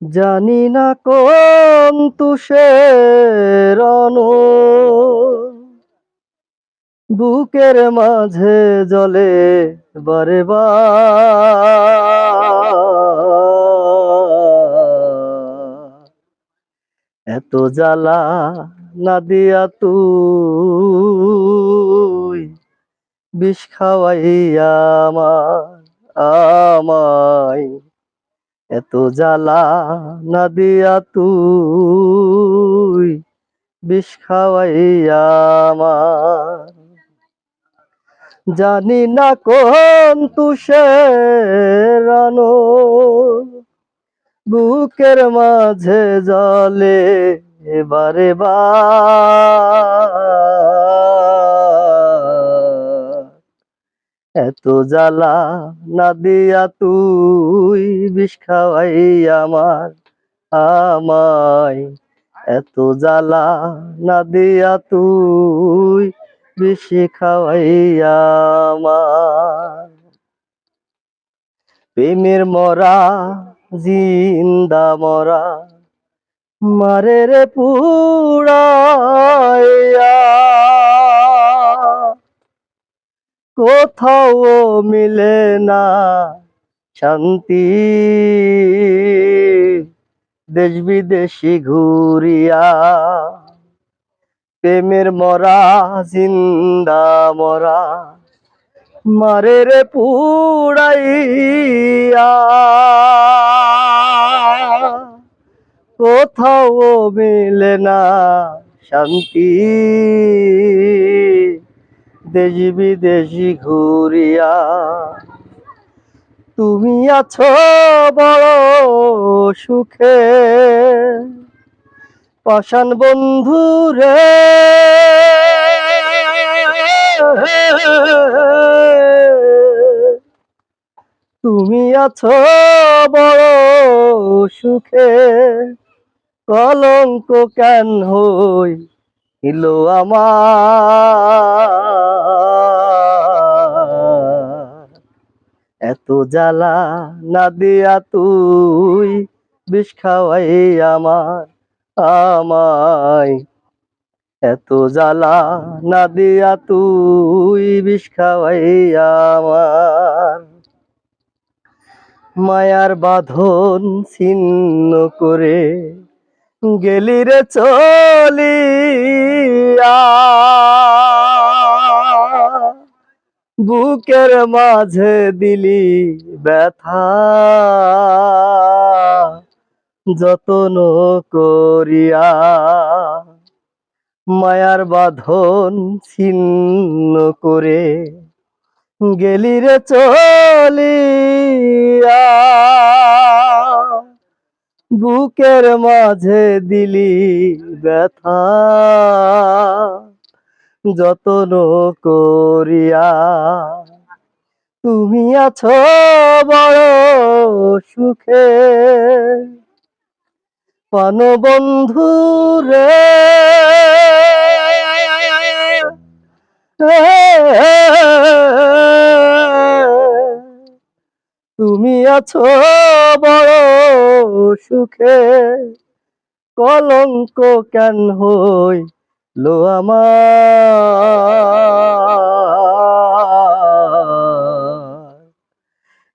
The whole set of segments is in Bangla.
জানি না কোন তুষের বুকের মাঝে জ্বলে বারে বার। এত জ্বালা না দিয়া তুই বিষ খাওয়াইয়া আমায়। এত জ্বালা না দিয়া তুই বিষ খাওয়াইয়া আমায়। জানি না কোন তুষের বুকের মাঝে জ্বলে বারে বার। এত জ্বালা না দিয়া তুই বিষ খাওয়াইয়া আমায়। এত জ্বালা না দিয়া তুই বিষ খাওয়াইয়া আমায়। প্রেমের মরা জিন্দা মরা মারে রে পুড়াইয়া, কোথাও মিলে না শান্তি। দেশ বিদেশি ঘুরিয়া প্রেমের মরা জিন্দা মরা মারে রে পুড়াইয়া, কোথাও মিলে না শান্তি। দেশ বিদেশি ঘুরিয়া তুমি আছো বড় সুখে, পাষাণ বন্ধু রে। তুমি আছো বড় সুখে, কলঙ্ক কেন হইল আমার। এত জ্বালা না দিয়া তুই বিষ খাওয়াইয়া আমায়। এত জ্বালা না দিয়া তুই বিষ খাওয়াইয়া আমার। মায়ার বাঁধন ছিন্ন করে গেলি রে চলিয়া, বুকের মাঝে দিলি ব্যথা যতন করিয়া। মায়ার বাঁধন ছিন্ন করে গেলি রে চলিয়া, বুকের মাঝে দিলি ব্যথা যতন করিয়া। তুমি আছো বড় সুখে, প্রাণবন্ধু রে। তুমি আছো বড় সুখে, কলঙ্ক কেন হইল আমার।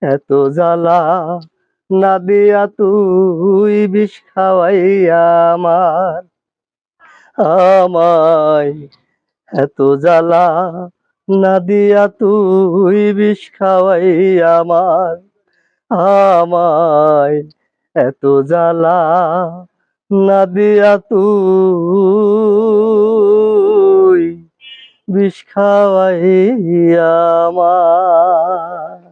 এত জ্বালা না দিয়া তুই বিষ খাওয়াইয়া আমায়। এত জ্বালা না দিয়া তুই বিষ খাওয়াইয়া আমায়। এত জ্বালা না দিয়া তুই বিষ খাওয়াইয়া আমায়।